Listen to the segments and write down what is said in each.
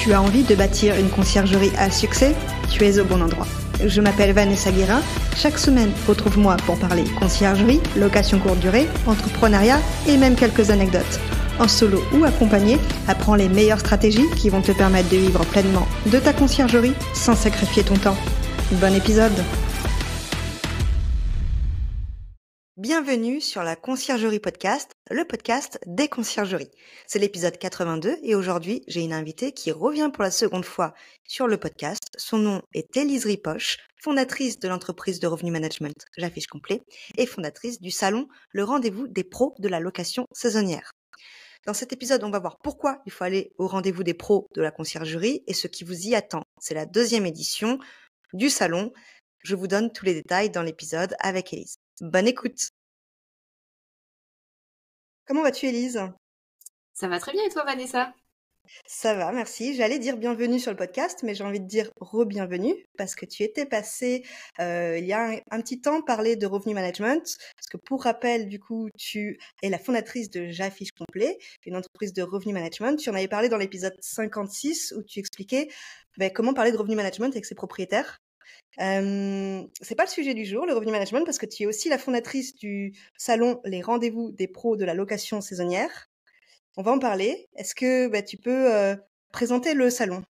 Tu as envie de bâtir une conciergerie à succès? Tu es au bon endroit. Je m'appelle Vanessa Guérin. Chaque semaine, retrouve-moi pour parler conciergerie, location courte durée, entrepreneuriat et même quelques anecdotes. En solo ou accompagné, apprends les meilleures stratégies qui vont te permettre de vivre pleinement de ta conciergerie sans sacrifier ton temps. Bon épisode! Bienvenue sur la Conciergerie Podcast, le podcast des conciergeries. C'est l'épisode 82 et aujourd'hui, j'ai une invitée qui revient pour la seconde fois sur le podcast. Son nom est Élise Ripoche, fondatrice de l'entreprise de revenu management J'affiche complet et fondatrice du salon Le Rendez-vous des pros de la location saisonnière. Dans cet épisode, on va voir pourquoi il faut aller au rendez-vous des pros de la conciergerie et ce qui vous y attend. C'est la deuxième édition du salon. Je vous donne tous les détails dans l'épisode avec Élise. Bonne écoute! Comment vas-tu, Élise? Ça va très bien et toi, Vanessa? Ça va, merci. J'allais dire bienvenue sur le podcast, mais j'ai envie de dire re-bienvenue parce que tu étais passée il y a un petit temps parler de revenu management. Parce que pour rappel, du coup, tu es la fondatrice de J'affiche complet, une entreprise de revenu management. Tu en avais parlé dans l'épisode 56 où tu expliquais comment parler de revenu management avec ses propriétaires. C'est pas le sujet du jour, le revenu management, parce que tu es aussi la fondatrice du salon Les Rendez-vous des pros de la location saisonnière. On va en parler. Est-ce que tu peux présenter le salon?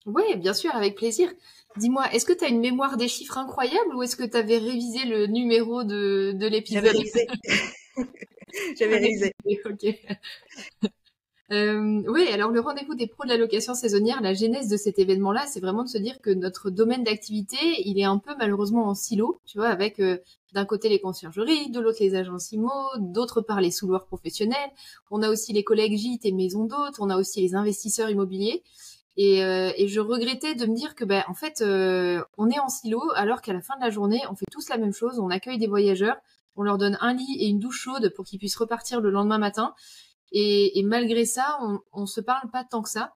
Oui, bien sûr, avec plaisir. Dis-moi, est-ce que tu as une mémoire des chiffres incroyable ou est-ce que tu avais révisé le numéro de l'épisode? J'avais révisé. J'avais révisé. Ok. Oui, alors le rendez-vous des pros de la location saisonnière, la genèse de cet événement-là, c'est vraiment de se dire que notre domaine d'activité, il est un peu malheureusement en silo, tu vois, avec d'un côté les conciergeries, de l'autre les agences IMO, d'autre part les sous-loueurs professionnels. On a aussi les collègues gîtes et maisons d'hôtes, on a aussi les investisseurs immobiliers. Et je regrettais de me dire que, en fait, on est en silo alors qu'à la fin de la journée, on fait tous la même chose, on accueille des voyageurs, on leur donne un lit et une douche chaude pour qu'ils puissent repartir le lendemain matin. Et malgré ça, on se parle pas tant que ça.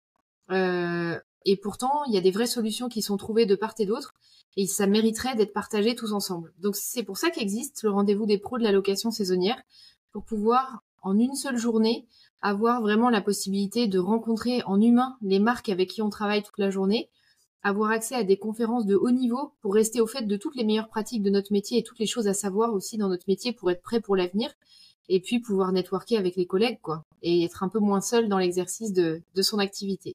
Et pourtant, il y a des vraies solutions qui sont trouvées de part et d'autre, et ça mériterait d'être partagé tous ensemble. Donc c'est pour ça qu'existe le rendez-vous des pros de la location saisonnière, pour pouvoir, en une seule journée, avoir vraiment la possibilité de rencontrer en humain les marques avec qui on travaille toute la journée, avoir accès à des conférences de haut niveau pour rester au fait de toutes les meilleures pratiques de notre métier et toutes les choses à savoir aussi dans notre métier pour être prêt pour l'avenir. Et puis pouvoir networker avec les collègues, quoi, et être un peu moins seul dans l'exercice de son activité.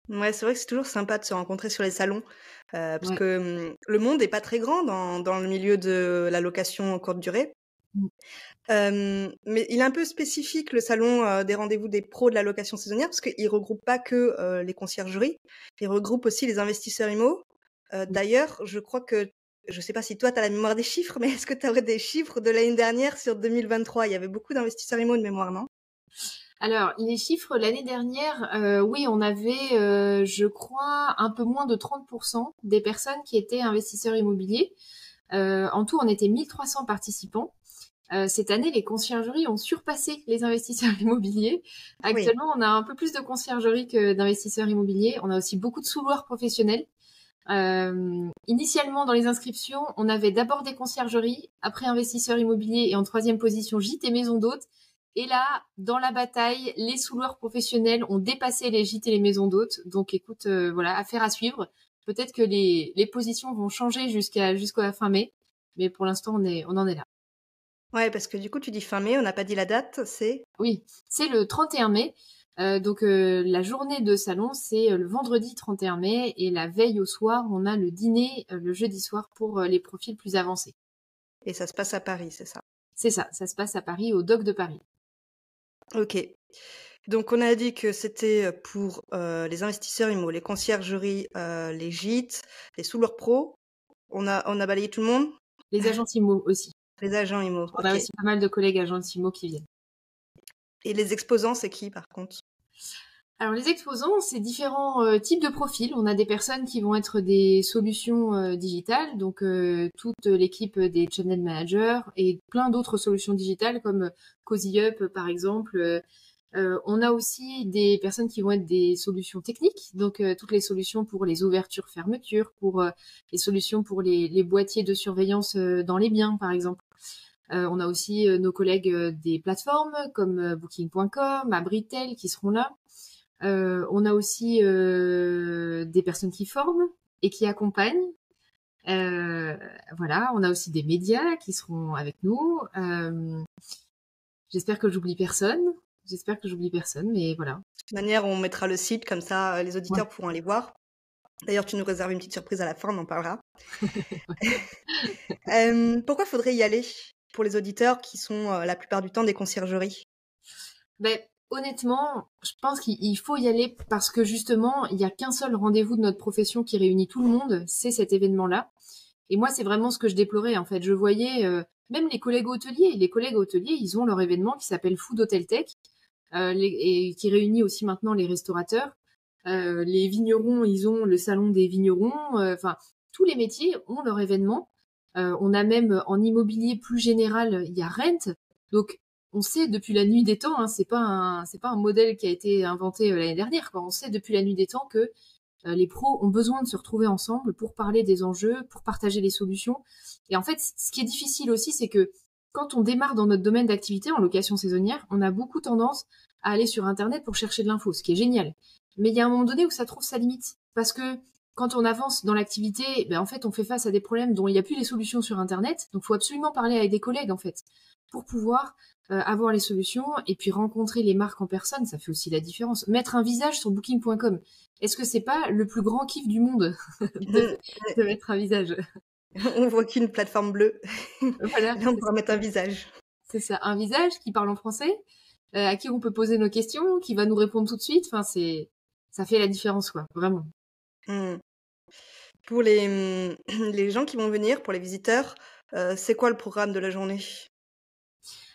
Ouais, c'est vrai que c'est toujours sympa de se rencontrer sur les salons, parce Ouais. que le monde n'est pas très grand dans le milieu de la location courte durée. Mais il est un peu spécifique, le salon des rendez-vous des pros de la location saisonnière, parce qu'il regroupe pas que les conciergeries, il regroupe aussi les investisseurs IMO. D'ailleurs, je crois que, je sais pas si toi tu as la mémoire des chiffres, mais est-ce que tu aurais des chiffres de l'année dernière sur 2023? Il y avait beaucoup d'investisseurs IMO de mémoire, non? Alors, les chiffres l'année dernière, oui, on avait, je crois, un peu moins de 30% des personnes qui étaient investisseurs immobiliers. En tout, on était 1300 participants. Cette année, les conciergeries ont surpassé les investisseurs immobiliers. Actuellement, on a un peu plus de conciergeries que d'investisseurs immobiliers. On a aussi beaucoup de sous-loueurs professionnels. Initialement, dans les inscriptions, on avait d'abord des conciergeries, après investisseurs immobiliers et en troisième position gîtes et maisons d'hôtes. Et là, dans la bataille, les sous-loueurs professionnels ont dépassé les gîtes et les maisons d'hôtes. Donc, écoute, voilà, affaire à suivre. Peut-être que les positions vont changer jusqu'à la fin mai, mais pour l'instant, on en est là. Ouais, parce que du coup, tu dis fin mai, on n'a pas dit la date, c'est? Oui, c'est le 31 mai. Donc la journée de salon, c'est le vendredi 31 mai et la veille au soir, on a le dîner le jeudi soir pour les profils plus avancés. Et ça se passe à Paris, c'est ça? C'est ça se passe à Paris, au Dock de Paris. Ok. Donc on a dit que c'était pour les investisseurs IMO, les conciergeries, les gîtes, les sous-loueurs pro. On a balayé tout le monde? Les agents IMO aussi. Les agents IMO, On a aussi pas mal de collègues agents IMO qui viennent. Et les exposants, c'est qui par contre? Alors les exposants, c'est différents types de profils. On a des personnes qui vont être des solutions digitales, donc toute l'équipe des channel managers et plein d'autres solutions digitales comme Cozy Up par exemple. On a aussi des personnes qui vont être des solutions techniques, donc toutes les solutions pour les ouvertures-fermetures, pour les solutions pour les boîtiers de surveillance dans les biens par exemple. On a aussi nos collègues des plateformes comme Booking.com, Abritel qui seront là. On a aussi des personnes qui forment et qui accompagnent. Voilà, on a aussi des médias qui seront avec nous. J'espère que j'oublie personne. Mais voilà. De toute manière, on mettra le site, comme ça les Ouais. auditeurs pourront aller voir. D'ailleurs, tu nous réserves une petite surprise à la fin, on en parlera. Pourquoi faudrait y aller pour les auditeurs qui sont la plupart du temps des conciergeries? Ben, honnêtement, je pense qu'il faut y aller parce que justement, il n'y a qu'un seul rendez-vous de notre profession qui réunit tout le monde, c'est cet événement-là. Et moi, c'est vraiment ce que je déplorais, en fait. Je voyais même les collègues hôteliers. Les collègues hôteliers, ils ont leur événement qui s'appelle Food Hotel Tech et qui réunit aussi maintenant les restaurateurs. Les vignerons, ils ont le salon des vignerons. Enfin, tous les métiers ont leur événement. On a même en immobilier plus général, il y a Rent. Donc, on sait depuis la nuit des temps, hein, c'est pas un modèle qui a été inventé l'année dernière, quoi. On sait depuis la nuit des temps que les pros ont besoin de se retrouver ensemble pour parler des enjeux, pour partager les solutions. Et en fait, ce qui est difficile aussi, c'est que quand on démarre dans notre domaine d'activité en location saisonnière, on a beaucoup tendance à aller sur Internet pour chercher de l'info, ce qui est génial. Mais il y a un moment donné où ça trouve sa limite. Parce que quand on avance dans l'activité, ben en fait, on fait face à des problèmes dont il n'y a plus les solutions sur Internet. Donc, il faut absolument parler avec des collègues, en fait, pour pouvoir avoir les solutions et puis rencontrer les marques en personne. Ça fait aussi la différence. Mettre un visage sur Booking.com. Est-ce que c'est pas le plus grand kiff du monde de mettre un visage? On voit qu'une plateforme bleue. Voilà, Là, on pourra mettre un visage. c'est ça, un visage qui parle en français, à qui on peut poser nos questions, qui va nous répondre tout de suite. Enfin, ça fait la différence, quoi, vraiment. Mmh. Pour les, les gens qui vont venir, pour les visiteurs, c'est quoi le programme de la journée?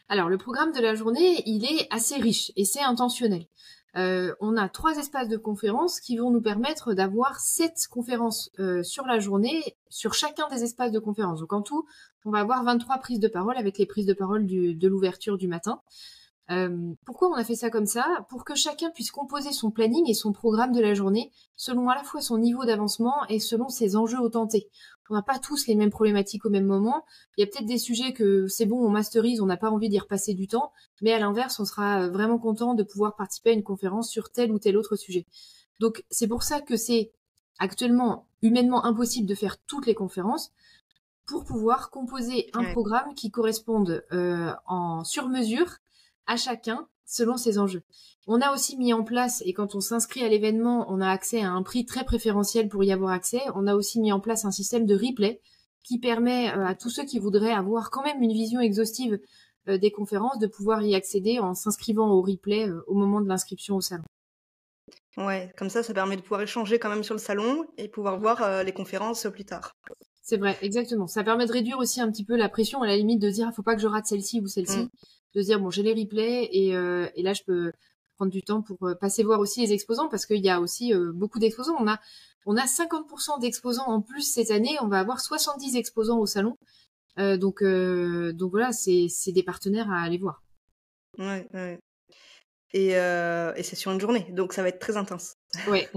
Alors, le programme de la journée, il est assez riche et c'est intentionnel. On a 3 espaces de conférences qui vont nous permettre d'avoir 7 conférences sur la journée, sur chacun des espaces de conférence. Donc en tout, on va avoir 23 prises de parole avec les prises de parole de l'ouverture du matin. Pourquoi on a fait ça comme ça? Pour que chacun puisse composer son planning et son programme de la journée selon à la fois son niveau d'avancement et selon ses enjeux au tenté. On n'a pas tous les mêmes problématiques au même moment. Il y a peut-être des sujets que c'est bon, on masterise, on n'a pas envie d'y repasser du temps, mais à l'inverse, on sera vraiment content de pouvoir participer à une conférence sur tel ou tel autre sujet. Donc c'est pour ça que c'est actuellement humainement impossible de faire toutes les conférences pour pouvoir composer un programme qui corresponde en sur-mesure à chacun selon ses enjeux. On a aussi mis en place, et quand on s'inscrit à l'événement, on a accès à un prix très préférentiel pour y avoir accès. On a aussi mis en place un système de replay qui permet à tous ceux qui voudraient avoir quand même une vision exhaustive des conférences de pouvoir y accéder en s'inscrivant au replay au moment de l'inscription au salon. Ouais, comme ça permet de pouvoir échanger quand même sur le salon et pouvoir voir les conférences plus tard. C'est vrai, exactement. Ça permet de réduire aussi un petit peu la pression, à la limite de dire, faut pas que je rate celle-ci ou celle-ci. De dire, bon, j'ai les replays et là, je peux prendre du temps pour passer voir aussi les exposants parce qu'il y a aussi beaucoup d'exposants. On a 50% d'exposants en plus cette année. On va avoir 70 exposants au salon. Donc voilà, c'est des partenaires à aller voir. Ouais, ouais. Et c'est sur une journée, donc ça va être très intense. Ouais,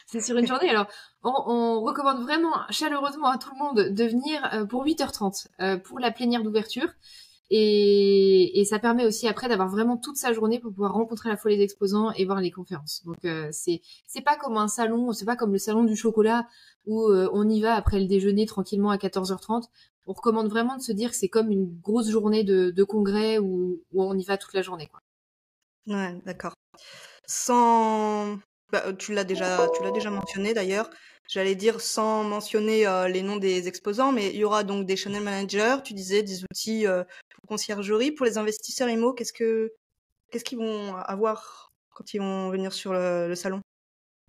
c'est sur une journée. Alors, on recommande vraiment chaleureusement à tout le monde de venir pour 8h30 pour la plénière d'ouverture. Et ça permet aussi après d'avoir vraiment toute sa journée pour pouvoir rencontrer à la fois les exposants et voir les conférences. Donc c'est pas comme un salon, c'est pas comme le salon du chocolat où on y va après le déjeuner tranquillement à 14h30. On recommande vraiment de se dire que c'est comme une grosse journée de congrès où on y va toute la journée, quoi. Ouais, d'accord. Sans tu l'as déjà mentionné d'ailleurs. J'allais dire sans mentionner les noms des exposants, mais il y aura donc des channel managers, tu disais des outils pour conciergerie. Pour les investisseurs IMO, qu'est-ce qu'ils vont avoir quand ils vont venir sur le salon?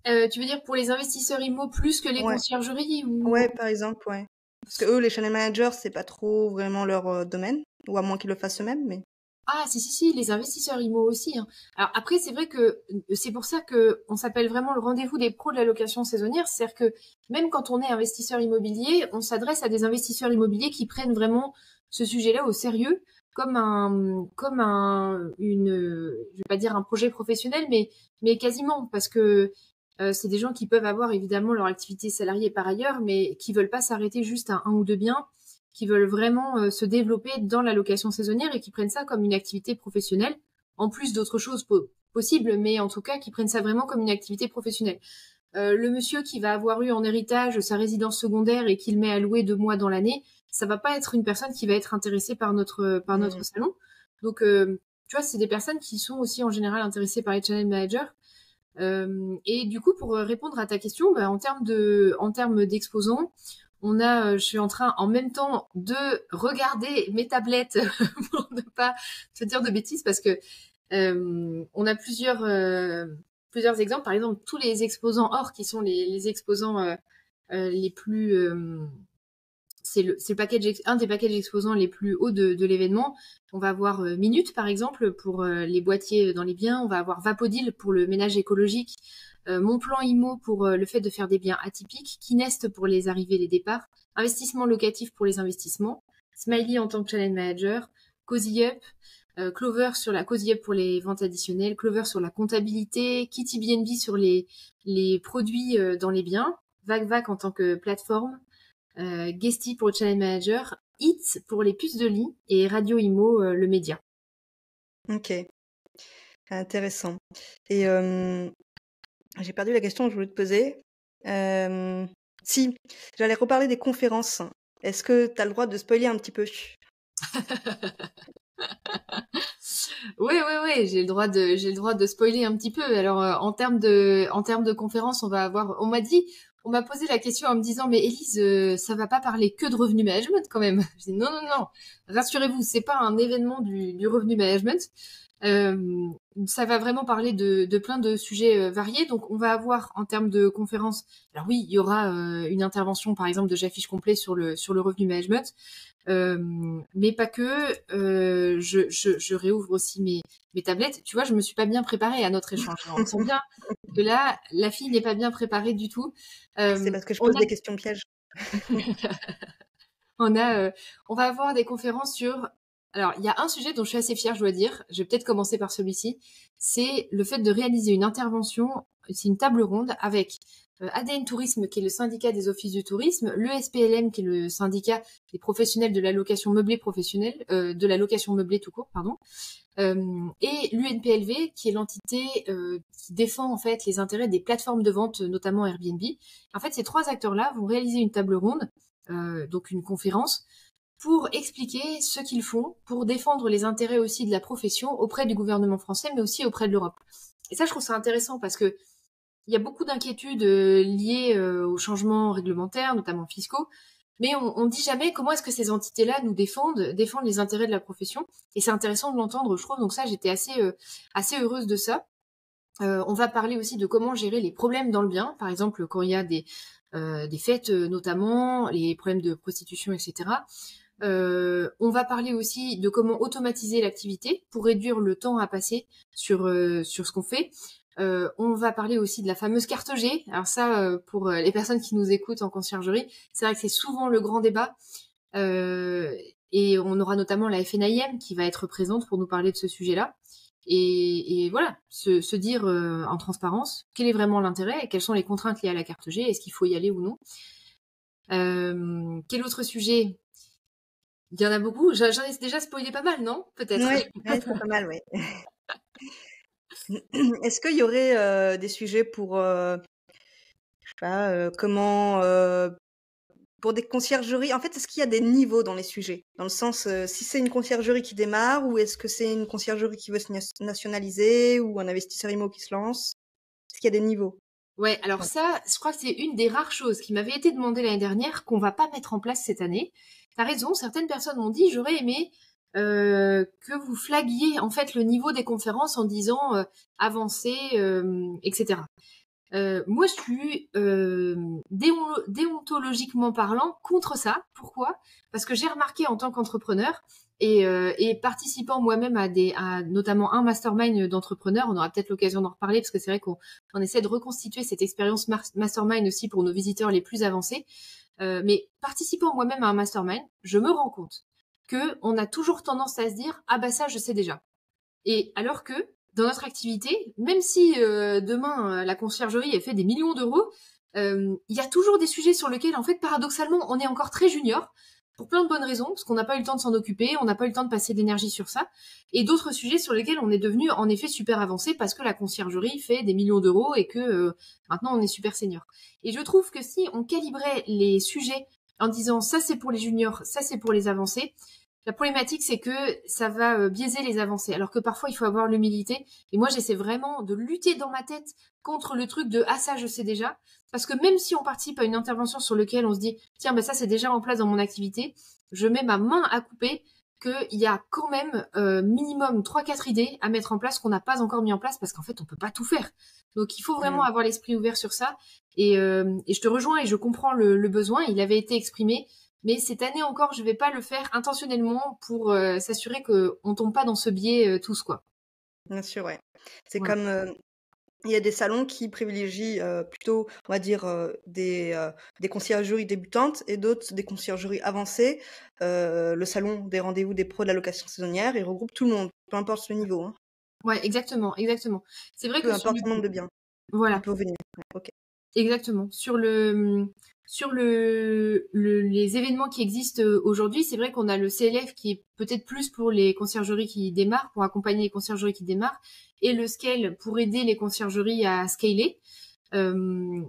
Tu veux dire pour les investisseurs IMO plus que les Ouais, conciergeries ou... ouais, par exemple, ouais. Parce que eux, les channel managers, c'est pas trop vraiment leur domaine, ou à moins qu'ils le fassent eux-mêmes, mais Ah, si, les investisseurs IMO aussi, hein. Alors après, c'est vrai que c'est pour ça que on s'appelle vraiment le rendez-vous des pros de la location saisonnière. C'est-à-dire que même quand on est investisseur immobilier, on s'adresse à des investisseurs immobiliers qui prennent vraiment ce sujet-là au sérieux, je vais pas dire un projet professionnel, mais quasiment, parce que c'est des gens qui peuvent avoir évidemment leur activité salariée par ailleurs, mais qui veulent pas s'arrêter juste à un ou deux biens, qui veulent vraiment se développer dans la location saisonnière et qui prennent ça comme une activité professionnelle, en plus d'autres choses possible, mais en tout cas qui prennent ça vraiment comme une activité professionnelle. Le monsieur qui va avoir eu en héritage sa résidence secondaire et qui le met à louer 2 mois dans l'année, ça va pas être une personne qui va être intéressée par notre salon. Donc, tu vois, c'est des personnes qui sont aussi en général intéressées par les channel managers. Et du coup, pour répondre à ta question, en termes d'exposants, je suis en train en même temps de regarder mes tablettes pour ne pas te dire de bêtises parce que on a plusieurs exemples. Par exemple, tous les exposants or qui sont les exposants les plus c'est un des packages exposants les plus hauts de l'événement. On va avoir Minute, par exemple, pour les boîtiers dans les biens. On va avoir Vapodil pour le ménage écologique. Mon plan IMO pour le fait de faire des biens atypiques. Kinest pour les arrivées et les départs. Investissement locatif pour les investissements. Smiley en tant que channel manager. Cozy Up. Clover sur la Cozy Up pour les ventes additionnelles. Clover sur la comptabilité. Kitty BNB sur les produits dans les biens. VacVac en tant que plateforme. Guesty pour le channel manager, Hits pour les puces de lit et Radio Imo le média. Ok, intéressant. Et j'ai perdu la question que je voulais te poser. Si, j'allais reparler des conférences. Est-ce que tu as le droit de spoiler un petit peu? Oui, j'ai le droit de spoiler un petit peu. Alors en termes de conférences, on m'a posé la question en me disant mais Élise, ça va pas parler que de revenu management quand même. Je dis non, rassurez-vous, c'est pas un événement du revenu management. Ça va vraiment parler de plein de sujets variés. Donc on va avoir en termes de conférences, alors oui, il y aura une intervention par exemple de J'affiche complet sur le revenu management. Mais pas que. Je réouvre aussi mes tablettes. Tu vois, je me suis pas bien préparée à notre échange. On sent bien que là, la fille n'est pas bien préparée du tout. C'est parce que je pose des questions pièges. On va avoir des conférences sur. Alors, il y a un sujet dont je suis assez fière, je dois dire. Je vais peut-être commencer par celui-ci. C'est le fait de réaliser une intervention. C'est une table ronde avec ADN Tourisme, qui est le syndicat des offices du tourisme, le SPLM, qui est le syndicat des professionnels de la location meublée professionnelle, de la location meublée tout court, pardon, et l'UNPLV, qui est l'entité qui défend en fait les intérêts des plateformes de vente, notamment Airbnb. En fait, ces 3 acteurs-là vont réaliser une table ronde, donc une conférence, pour expliquer ce qu'ils font, pour défendre les intérêts aussi de la profession auprès du gouvernement français, mais aussi auprès de l'Europe. Et ça, je trouve ça intéressant parce que il y a beaucoup d'inquiétudes liées aux changements réglementaires, notamment fiscaux, mais on dit jamais comment est-ce que ces entités-là nous défendent les intérêts de la profession. Et c'est intéressant de l'entendre, je trouve. Donc ça, j'étais assez heureuse de ça. On va parler aussi de comment gérer les problèmes dans le bien, par exemple quand il y a des fêtes, notamment les problèmes de prostitution, etc. On va parler aussi de comment automatiser l'activité pour réduire le temps à passer sur ce qu'on fait. On va parler aussi de la fameuse carte G. Alors ça, pour les personnes qui nous écoutent en conciergerie, c'est vrai que c'est souvent le grand débat. Et on aura notamment la FNIM qui va être présente pour nous parler de ce sujet-là. Et voilà, se dire en transparence quel est vraiment l'intérêt et quelles sont les contraintes liées à la carte G, est-ce qu'il faut y aller ou non. Quel autre sujet? Il y en a beaucoup. J'en ai déjà spoilé pas mal, non? Peut-être. Oui, c'est pas mal, oui. Est-ce qu'il y aurait des sujets pour, je sais pas, comment, pour des conciergeries, en fait, est-ce qu'il y a des niveaux dans les sujets? Dans le sens, si c'est une conciergerie qui démarre, ou est-ce que c'est une conciergerie qui veut se nationaliser, ou un investisseur IMO qui se lance? Est-ce qu'il y a des niveaux? Ouais, alors ça, je crois que c'est une des rares choses qui m'avait été demandée l'année dernière qu'on va pas mettre en place cette année. T'as raison, certaines personnes m'ont dit j'aurais aimé que vous flaguiez en fait le niveau des conférences en disant avancé, etc. Moi, je suis déontologiquement parlant contre ça. Pourquoi? Parce que j'ai remarqué en tant qu'entrepreneur et participant moi-même à notamment un mastermind d'entrepreneurs, on aura peut-être l'occasion d'en reparler parce que c'est vrai qu'on essaie de reconstituer cette expérience mastermind aussi pour nos visiteurs les plus avancés. Mais participant moi-même à un mastermind, je me rends compte que on a toujours tendance à se dire ah bah ça je sais déjà. Et alors que dans notre activité, même si demain la conciergerie elle fait des millions d'euros, il y a toujours des sujets sur lesquels en fait paradoxalement on est encore très junior. pour plein de bonnes raisons, parce qu'on n'a pas eu le temps de s'en occuper, on n'a pas eu le temps de passer de l'énergie sur ça, et d'autres sujets sur lesquels on est devenu en effet super avancé parce que la conciergerie fait des millions d'euros et que maintenant on est super senior. Et je trouve que si on calibrait les sujets en disant ça c'est pour les juniors, ça c'est pour les avancés, la problématique, c'est que ça va biaiser les avancées, alors que parfois, il faut avoir l'humilité. Et moi, j'essaie vraiment de lutter dans ma tête contre le truc de « Ah, ça, je sais déjà ». Parce que même si on participe à une intervention sur laquelle on se dit « Tiens, ben ça, c'est déjà en place dans mon activité », je mets ma main à couper qu'il y a quand même minimum 3-4 idées à mettre en place qu'on n'a pas encore mis en place parce qu'en fait, on peut pas tout faire. Donc, il faut vraiment avoir l'esprit ouvert sur ça. Et je te rejoins et je comprends le besoin. Il avait été exprimé. Mais cette année encore, je vais pas le faire intentionnellement pour s'assurer qu'on tombe pas dans ce biais tous, quoi. Bien sûr, ouais. C'est Voilà. comme, il y a des salons qui privilégient, plutôt, on va dire, des conciergeries débutantes et d'autres des conciergeries avancées. Le salon des rendez-vous des pros de la location saisonnière, il regroupe tout le monde, peu importe le niveau, hein, Ouais, exactement, exactement. C'est vrai peu que sur importe le... le nombre de biens qui Voilà, peuvent venir. Ouais, OK. exactement. Sur les événements qui existent aujourd'hui, c'est vrai qu'on a le CLF qui est peut-être plus pour les conciergeries qui démarrent, pour accompagner les conciergeries qui démarrent, et le scale pour aider les conciergeries à scaler. Nous,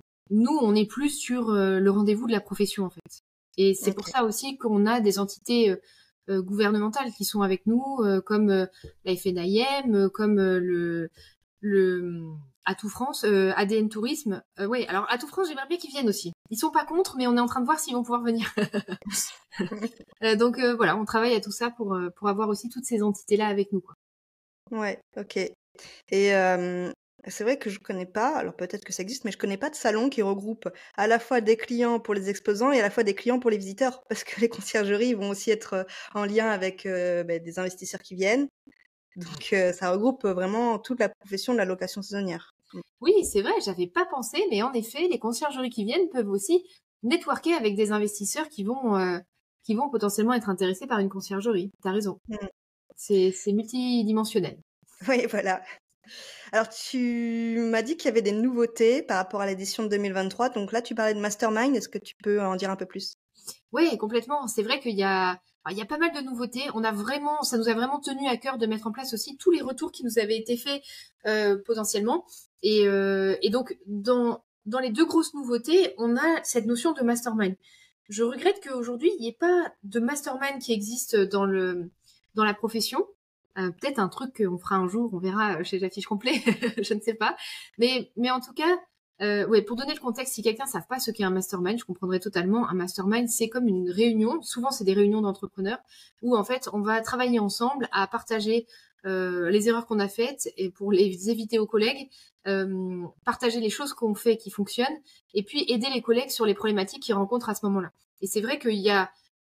on est plus sur le rendez-vous de la profession, en fait. Et c'est pour OK. ça aussi qu'on a des entités gouvernementales qui sont avec nous, comme la FNIM, comme le Atout France, ADN Tourisme. Oui, alors Atout France, j'aimerais bien qu'ils viennent aussi. Ils sont pas contre, mais on est en train de voir s'ils vont pouvoir venir. Donc voilà, on travaille à tout ça pour avoir aussi toutes ces entités-là avec nous, quoi. Ouais, OK. Et c'est vrai que je connais pas, alors peut-être que ça existe, mais je connais pas de salon qui regroupe à la fois des clients pour les exposants et à la fois des clients pour les visiteurs. Parce que les conciergeries vont aussi être, en lien avec, des investisseurs qui viennent. Donc ça regroupe, vraiment toute la profession de la location saisonnière. Mmh. Oui, c'est vrai, j'avais pas pensé, mais en effet, les conciergeries qui viennent peuvent aussi networker avec des investisseurs qui vont potentiellement être intéressés par une conciergerie. T'as raison. Mmh. C'est multidimensionnel. Oui, voilà. Alors tu m'as dit qu'il y avait des nouveautés par rapport à l'édition de 2023, donc là tu parlais de mastermind, est-ce que tu peux en dire un peu plus? Oui, complètement. C'est vrai il y a pas mal de nouveautés. Ça nous a vraiment tenu à cœur de mettre en place aussi tous les retours qui nous avaient été faits potentiellement. Et donc, dans les deux grosses nouveautés, on a cette notion de mastermind. Je regrette qu'aujourd'hui, il n'y ait pas de mastermind qui existe dans la profession. Peut-être un truc qu'on fera un jour, on verra chez J'affiche complet, je ne sais pas. Mais en tout cas, ouais, pour donner le contexte, si quelqu'un ne savent pas ce qu'est un mastermind, je comprendrais totalement. Un mastermind, c'est comme une réunion. Souvent, c'est des réunions d'entrepreneurs où en fait, on va travailler ensemble à partager les erreurs qu'on a faites et pour les éviter aux collègues, partager les choses qu'on fait qui fonctionnent et puis aider les collègues sur les problématiques qu'ils rencontrent à ce moment-là. Et c'est vrai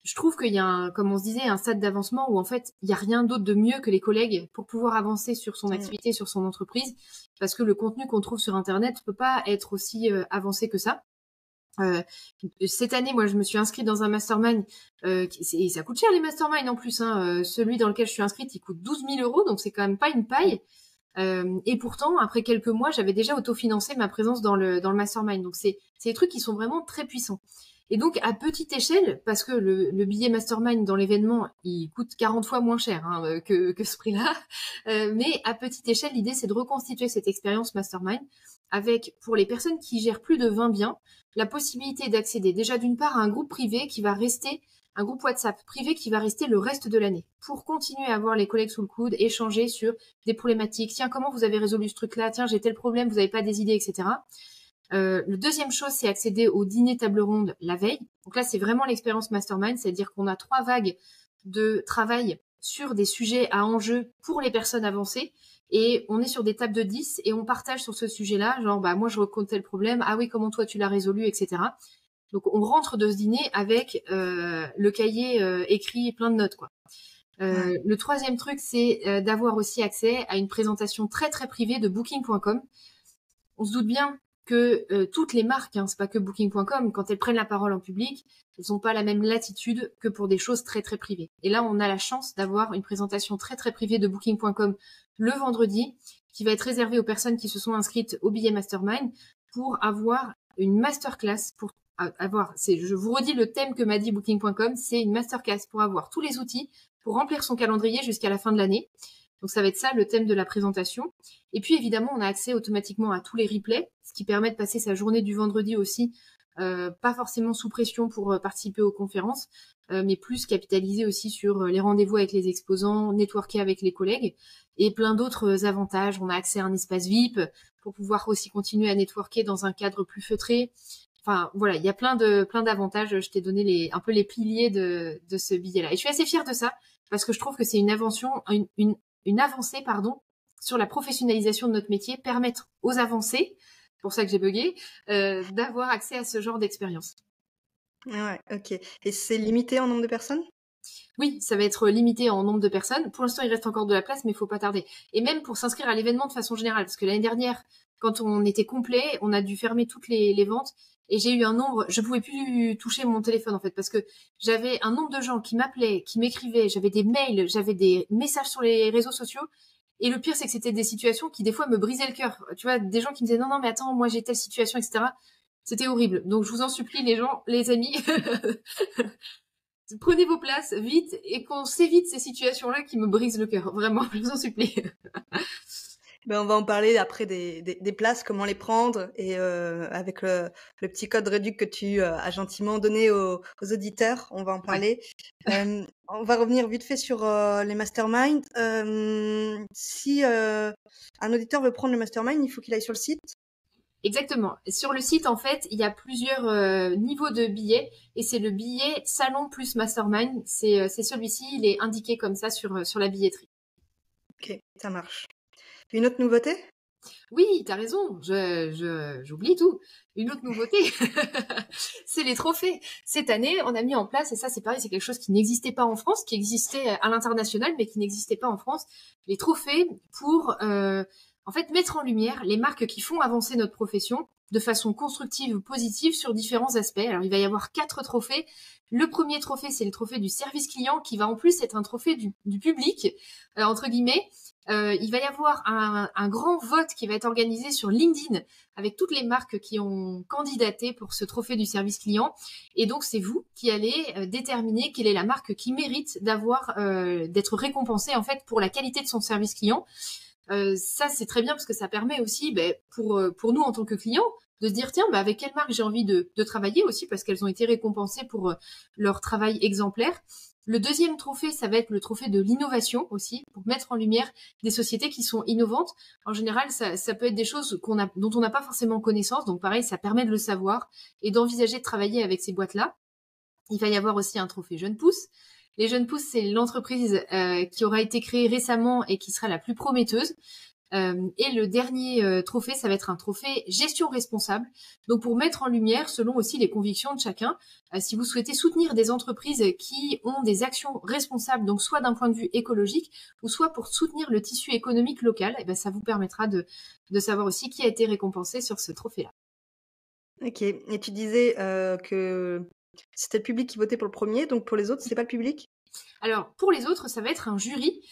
je trouve qu'il y a comme on se disait, un stade d'avancement où en fait, il n'y a rien d'autre de mieux que les collègues pour pouvoir avancer sur son Mmh. activité, sur son entreprise, parce que le contenu qu'on trouve sur Internet peut pas être aussi avancé que ça. Cette année, moi, je me suis inscrite dans un mastermind. Et ça coûte cher les masterminds en plus. Hein. Celui dans lequel je suis inscrite, il coûte 12 000 euros, donc c'est quand même pas une paille. Et pourtant, après quelques mois, j'avais déjà autofinancé ma présence dans le mastermind. Donc c'est des trucs qui sont vraiment très puissants. Et donc à petite échelle, parce que le billet mastermind dans l'événement, il coûte 40 fois moins cher hein, que ce prix-là. Mais à petite échelle, l'idée c'est de reconstituer cette expérience mastermind avec, pour les personnes qui gèrent plus de 20 biens, la possibilité d'accéder déjà d'une part à un groupe privé qui va rester, un groupe WhatsApp privé qui va rester le reste de l'année pour continuer à avoir les collègues sous le coude, échanger sur des problématiques. Tiens, comment vous avez résolu ce truc-là? Tiens, j'ai tel problème, vous n'avez pas des idées, etc. Le deuxième chose, c'est accéder au dîner table ronde la veille. Donc là, c'est vraiment l'expérience mastermind, c'est-à-dire qu'on a 3 vagues de travail sur des sujets à enjeu pour les personnes avancées. Et on est sur des tables de 10 et on partage sur ce sujet-là, genre, bah, moi, je racontais le problème. Ah oui, comment toi, tu l'as résolu, etc. Donc, on rentre de ce dîner avec le cahier écrit et plein de notes, quoi. Ouais. Le troisième truc, c'est d'avoir aussi accès à une présentation très, très privée de Booking.com. On se doute bien que toutes les marques, hein, c'est pas que Booking.com, quand elles prennent la parole en public, elles n'ont pas la même latitude que pour des choses très très privées. Et là, on a la chance d'avoir une présentation très très privée de Booking.com le vendredi, qui va être réservée aux personnes qui se sont inscrites au billet Mastermind pour avoir une masterclass, pour je vous redis le thème que m'a dit Booking.com, c'est une masterclass pour avoir tous les outils pour remplir son calendrier jusqu'à la fin de l'année. Donc ça va être ça le thème de la présentation. Et puis évidemment, on a accès automatiquement à tous les replays, ce qui permet de passer sa journée du vendredi aussi, pas forcément sous pression pour participer aux conférences, mais plus capitaliser aussi sur les rendez-vous avec les exposants, networker avec les collègues et plein d'autres avantages. On a accès à un espace VIP pour pouvoir aussi continuer à networker dans un cadre plus feutré. Enfin voilà, il y a plein d'avantages. Je t'ai donné un peu les piliers de ce billet-là. Et je suis assez fière de ça parce que je trouve que c'est une avancée, sur la professionnalisation de notre métier, permettre aux avancés, c'est pour ça que j'ai bugué, d'avoir accès à ce genre d'expérience. Ouais, ok. Et c'est limité en nombre de personnes? Oui, ça va être limité en nombre de personnes. Pour l'instant, il reste encore de la place, mais il faut pas tarder. Et même pour s'inscrire à l'événement de façon générale, parce que l'année dernière, quand on était complet, on a dû fermer toutes les ventes. Et j'ai eu un nombre, je pouvais plus toucher mon téléphone en fait, parce que j'avais un nombre de gens qui m'appelaient, qui m'écrivaient, j'avais des mails, j'avais des messages sur les réseaux sociaux. Et le pire, c'est que c'était des situations qui des fois me brisaient le cœur. Tu vois, des gens qui me disaient non, mais attends, moi j'ai telle situation, etc. C'était horrible. Donc je vous en supplie, les gens, les amis, prenez vos places vite et qu'on s'évite ces situations-là qui me brisent le cœur. Vraiment, je vous en supplie. On va en parler après des places, comment les prendre et avec le petit code réduc que tu as gentiment donné aux auditeurs, on va en parler. On va revenir vite fait sur les masterminds. Si un auditeur veut prendre le mastermind, il faut qu'il aille sur le site. Exactement. Sur le site, en fait, il y a plusieurs niveaux de billets et c'est le billet salon plus mastermind. C'est celui-ci, il est indiqué comme ça sur la billetterie. Ok, ça marche. Une autre nouveauté? Oui, t'as raison, j'oublie tout. Une autre nouveauté, c'est les trophées. Cette année, on a mis en place, et ça c'est pareil, c'est quelque chose qui n'existait pas en France, qui existait à l'international, mais qui n'existait pas en France, les trophées pour en fait mettre en lumière les marques qui font avancer notre profession de façon constructive ou positive sur différents aspects. Alors il va y avoir 4 trophées. Le premier trophée, c'est le trophée du service client, qui va en plus être un trophée du public, entre guillemets. Il va y avoir un grand vote qui va être organisé sur LinkedIn avec toutes les marques qui ont candidaté pour ce trophée du service client. Et donc, c'est vous qui allez déterminer quelle est la marque qui mérite d'être récompensée en fait pour la qualité de son service client. Ça, c'est très bien parce que ça permet aussi pour nous en tant que clients de se dire tiens, avec quelle marque j'ai envie de travailler aussi parce qu'elles ont été récompensées pour leur travail exemplaire. Le deuxième trophée, ça va être le trophée de l'innovation aussi, pour mettre en lumière des sociétés qui sont innovantes. En général, ça peut être des choses dont on n'a pas forcément connaissance. Donc pareil, ça permet de le savoir et d'envisager de travailler avec ces boîtes-là. Il va y avoir aussi un trophée Jeunes Pousses. Les Jeunes Pousses, c'est l'entreprise qui aura été créée récemment et qui sera la plus prometteuse. Et le dernier trophée, ça va être un trophée gestion responsable. Donc pour mettre en lumière, selon aussi les convictions de chacun, si vous souhaitez soutenir des entreprises qui ont des actions responsables, donc soit d'un point de vue écologique, ou soit pour soutenir le tissu économique local, et ça vous permettra de savoir aussi qui a été récompensé sur ce trophée-là. Ok, et tu disais que c'était le public qui votait pour le premier, donc pour les autres, c'est pas le public? Alors, pour les autres, ça va être un jury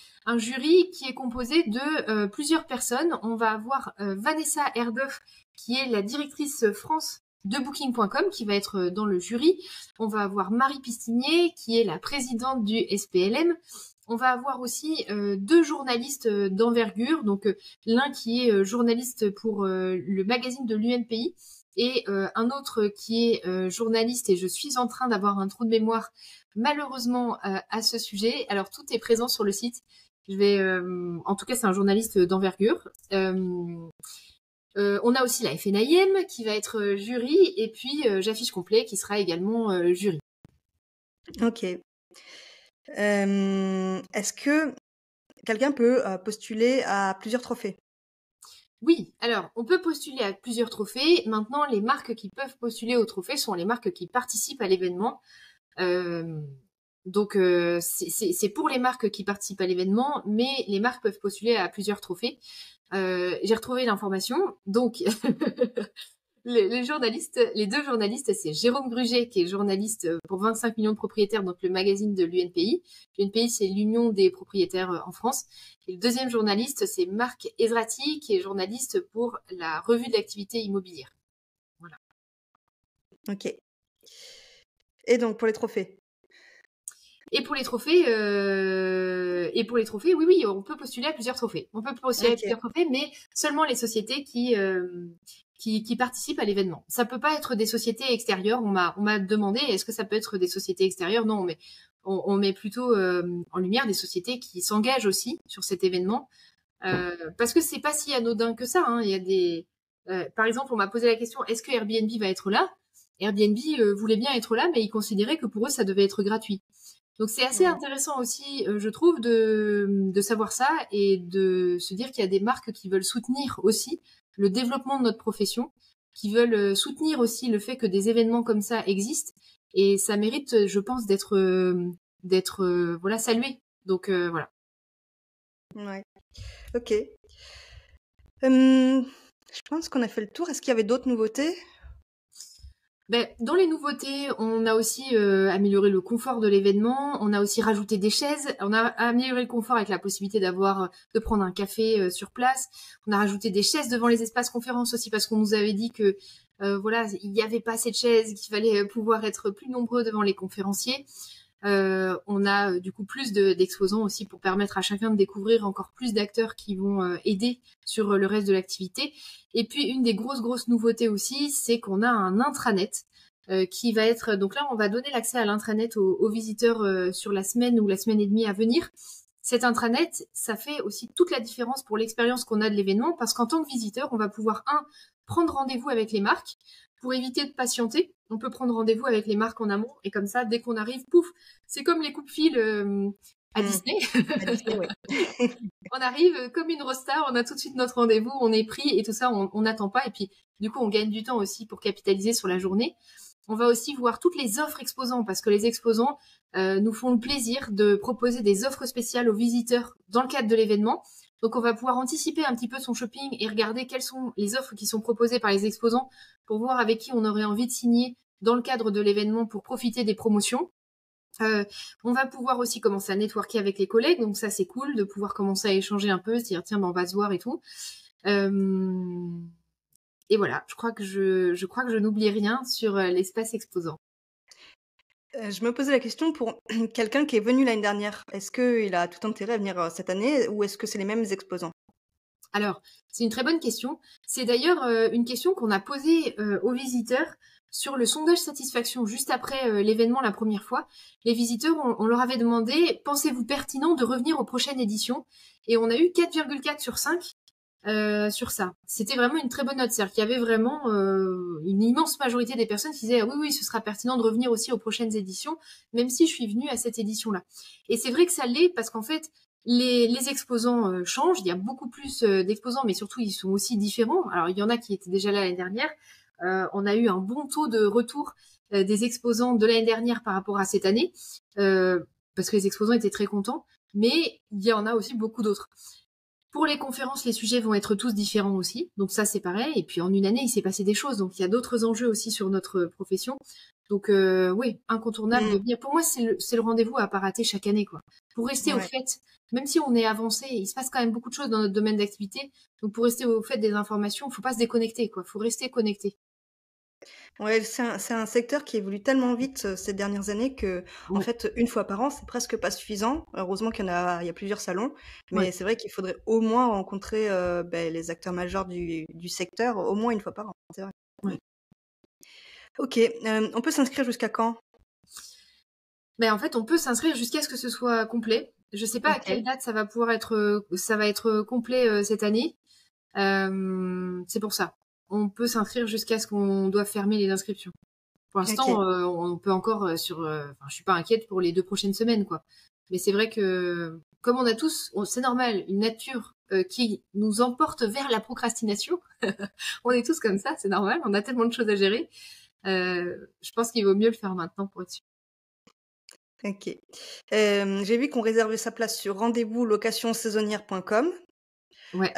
qui est composé de plusieurs personnes. On va avoir Vanessa Herdoff, qui est la directrice France de Booking.com, qui va être dans le jury. On va avoir Marie Pistinier, qui est la présidente du SPLM. On va avoir aussi 2 journalistes d'envergure, donc l'un qui est journaliste pour le magazine de l'UNPI, et un autre qui est journaliste, et je suis en train d'avoir un trou de mémoire malheureusement à ce sujet. Alors tout est présent sur le site. En tout cas, c'est un journaliste d'envergure. On a aussi la FNIM qui va être jury, et puis J'affiche complet qui sera également jury. Ok. Est-ce que quelqu'un peut postuler à plusieurs trophées? Oui, alors on peut postuler à plusieurs trophées. Maintenant, les marques qui peuvent postuler aux trophées sont les marques qui participent à l'événement. Donc c'est pour les marques qui participent à l'événement, mais les marques peuvent postuler à plusieurs trophées. J'ai retrouvé l'information. Donc les journalistes, les 2 journalistes, c'est Jérôme Gruget qui est journaliste pour 25 millions de propriétaires, donc le magazine de l'UNPI. L'UNPI, c'est l'Union des propriétaires en France. Et le deuxième journaliste, c'est Marc Ezrati qui est journaliste pour la revue de l'activité immobilière. Voilà. Ok. Et donc, pour les trophées? Et pour les trophées, oui, on peut postuler à plusieurs trophées. On peut postuler à Ok. plusieurs trophées, mais seulement les sociétés qui participent à l'événement. Ça peut pas être des sociétés extérieures. On m'a demandé, est-ce que ça peut être des sociétés extérieures? Non, mais on met plutôt en lumière des sociétés qui s'engagent aussi sur cet événement, parce que c'est pas si anodin que ça. Hein. Il y a par exemple, on m'a posé la question, est-ce que Airbnb va être là? Airbnb voulait bien être là, mais ils considéraient que pour eux, ça devait être gratuit. Donc c'est assez intéressant aussi, je trouve, de savoir ça et de se dire qu'il y a des marques qui veulent soutenir aussi le développement de notre profession, qui veulent soutenir aussi le fait que des événements comme ça existent. Et ça mérite, je pense, d'être voilà, salué. Donc voilà. Ouais. Ok. Je pense qu'on a fait le tour. Est-ce qu'il y avait d'autres nouveautés? Dans les nouveautés, on a aussi amélioré le confort de l'événement, on a aussi rajouté des chaises, on a amélioré le confort avec la possibilité de prendre un café sur place, on a rajouté des chaises devant les espaces conférences aussi parce qu'on nous avait dit que voilà, il n'y avait pas assez de chaises, qu'il fallait pouvoir être plus nombreux devant les conférenciers. On a du coup plus d'exposants aussi pour permettre à chacun de découvrir encore plus d'acteurs qui vont aider sur le reste de l'activité. Et puis une des grosses nouveautés aussi, c'est qu'on a un intranet qui va être... Donc là, on va donner l'accès à l'intranet aux visiteurs sur la semaine ou la semaine et demie à venir. Cet intranet, ça fait aussi toute la différence pour l'expérience qu'on a de l'événement parce qu'en tant que visiteur, on va pouvoir, prendre rendez-vous avec les marques pour éviter de patienter. On peut prendre rendez-vous avec les marques en amont et comme ça, dès qu'on arrive, pouf, c'est comme les coupe-fils à Disney. À Disney, ouais. On arrive comme une rockstar, on a tout de suite notre rendez-vous, on est pris et tout ça, on n'attend pas. Et puis, du coup, on gagne du temps aussi pour capitaliser sur la journée. On va aussi voir toutes les offres exposants parce que les exposants nous font le plaisir de proposer des offres spéciales aux visiteurs dans le cadre de l'événement. Donc, on va pouvoir anticiper un petit peu son shopping et regarder quelles sont les offres qui sont proposées par les exposants pour voir avec qui on aurait envie de signer dans le cadre de l'événement pour profiter des promotions. On va pouvoir aussi commencer à networker avec les collègues, donc ça c'est cool de pouvoir commencer à échanger un peu, se dire tiens on va se voir et tout. Et voilà, je crois que je n'oublie rien sur l'espace exposant. Je me posais la question pour quelqu'un qui est venu l'année dernière. Est-ce qu'il a tout intérêt à venir cette année ou est-ce que c'est les mêmes exposants? Alors, c'est une très bonne question. C'est d'ailleurs une question qu'on a posée aux visiteurs sur le sondage satisfaction juste après l'événement la première fois. Les visiteurs, on leur avait demandé, pensez-vous pertinent de revenir aux prochaines éditions? Et on a eu 4,4 sur 5 sur ça. C'était vraiment une très bonne note. C'est-à-dire qu'il y avait vraiment une immense majorité des personnes qui disaient oui, ce sera pertinent de revenir aussi aux prochaines éditions, même si je suis venue à cette édition-là. Et c'est vrai que ça l'est parce qu'en fait, les exposants changent. Il y a beaucoup plus d'exposants, mais surtout, ils sont aussi différents. Alors, il y en a qui étaient déjà là l'année dernière. On a eu un bon taux de retour des exposants de l'année dernière par rapport à cette année, parce que les exposants étaient très contents. Mais il y en a aussi beaucoup d'autres. Pour les conférences, les sujets vont être tous différents aussi. Donc ça, c'est pareil. Et puis en une année, il s'est passé des choses. Donc il y a d'autres enjeux aussi sur notre profession. Donc oui, incontournable de venir. Pour moi, c'est le rendez-vous à pas rater chaque année, quoi. Pour rester au fait, même si on est avancé, il se passe quand même beaucoup de choses dans notre domaine d'activité. Donc pour rester au fait des informations, il faut pas se déconnecter, quoi. Faut rester connecté. Ouais, c'est un secteur qui évolue tellement vite ces dernières années que, en Ouais. fait, une fois par an, c'est presque pas suffisant. Heureusement qu'il y a plusieurs salons, mais Ouais. c'est vrai qu'il faudrait au moins rencontrer les acteurs majeurs du secteur au moins une fois par an. C'est vrai. Ouais. Ok, on peut s'inscrire jusqu'à quand? Ben en fait, on peut s'inscrire jusqu'à ce que ce soit complet. Je sais pas à quelle date ça va pouvoir être, ça va être complet cette année. C'est pour ça. On peut s'inscrire jusqu'à ce qu'on doive fermer les inscriptions. Pour l'instant, on peut encore je suis pas inquiète pour les 2 prochaines semaines, quoi. Mais c'est vrai que comme on a tous, c'est normal, une nature qui nous emporte vers la procrastination. On est tous comme ça, c'est normal. On a tellement de choses à gérer. Je pense qu'il vaut mieux le faire maintenant pour être sûr. Ok. J'ai vu qu'on réservait sa place sur rendez-vous-location-saisonnière.com. Ouais.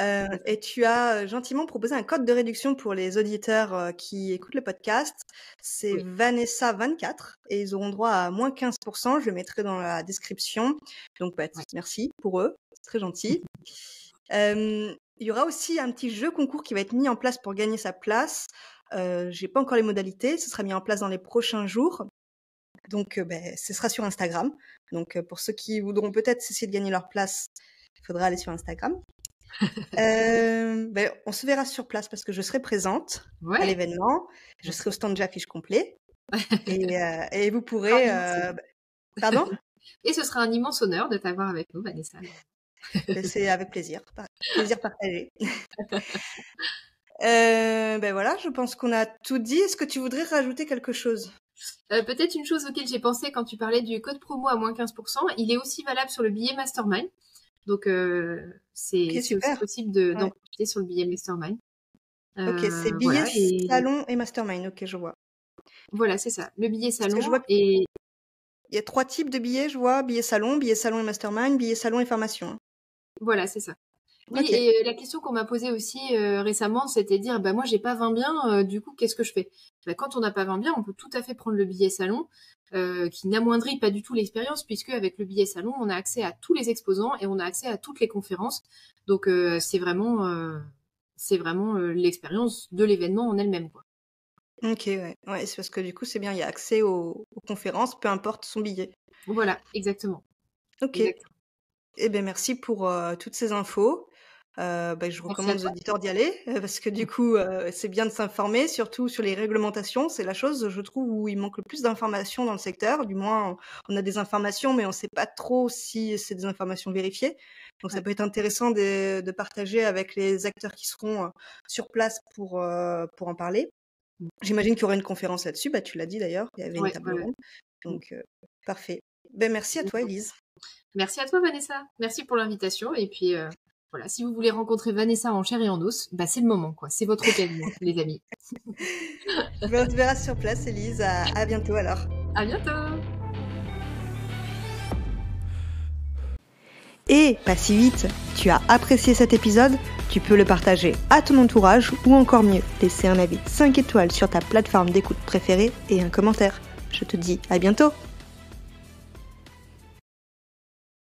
Et tu as gentiment proposé un code de réduction pour les auditeurs qui écoutent le podcast. C'est Oui. Vanessa24 et ils auront droit à moins 15%. Je le mettrai dans la description. Donc, merci pour eux. C'est très gentil. Il y aura aussi un petit jeu concours qui va être mis en place pour gagner sa place. J'ai pas encore les modalités. Ce sera mis en place dans les prochains jours. Donc, ce sera sur Instagram. Donc, pour ceux qui voudront peut-être essayer de gagner leur place, il faudra aller sur Instagram. On se verra sur place parce que je serai présente à l'événement. Je serai au stand de Affiche Complet. Et vous pourrez... Pardon ? Et ce sera un immense honneur de t'avoir avec nous, Vanessa. C'est avec plaisir. Plaisir partagé. Voilà, je pense qu'on a tout dit. Est-ce que tu voudrais rajouter quelque chose ? Peut-être une chose auquel j'ai pensé quand tu parlais du code promo à moins 15%, il est aussi valable sur le billet Mastermind. Donc, c'est aussi possible d'en profiter sur le billet Mastermind. Ok, c'est billet salon et Mastermind. Ok, je vois. Voilà, c'est ça. Le billet salon et... Il y a 3 types de billets, je vois. Billet salon et Mastermind, billet salon et formation. Voilà, c'est ça. Oui, okay. Et la question qu'on m'a posée aussi récemment, c'était de dire, moi, j'ai pas 20 biens, du coup, qu'est-ce que je fais ? Quand on n'a pas 20 biens, on peut tout à fait prendre le billet salon, qui n'amoindrit pas du tout l'expérience, puisque avec le billet salon, on a accès à tous les exposants et on a accès à toutes les conférences. Donc, c'est vraiment l'expérience de l'événement en elle-même, quoi. Ok, ouais, c'est parce que du coup, c'est bien, il y a accès aux conférences, peu importe son billet. Voilà, exactement. Ok. Exactement. Eh bien, merci pour toutes ces infos. Je recommande aux auditeurs d'y aller parce que du coup, c'est bien de s'informer, surtout sur les réglementations. C'est la chose, je trouve, où il manque le plus d'informations dans le secteur. Du moins, on a des informations, mais on ne sait pas trop si c'est des informations vérifiées. Donc, ça peut être intéressant de partager avec les acteurs qui seront sur place pour en parler. J'imagine qu'il y aura une conférence là-dessus. Tu l'as dit d'ailleurs, il y avait une table ronde. Donc, parfait. Merci à toi, Élise. Merci à toi, Vanessa. Merci pour l'invitation. Et puis, voilà, si vous voulez rencontrer Vanessa en chair et en os, c'est le moment, quoi. C'est votre occasion, les amis. On se verra sur place, Élise. À bientôt, alors. À bientôt. Et pas si vite, tu as apprécié cet épisode ? Tu peux le partager à ton entourage ou encore mieux, laisser un avis 5 étoiles sur ta plateforme d'écoute préférée et un commentaire. Je te dis à bientôt.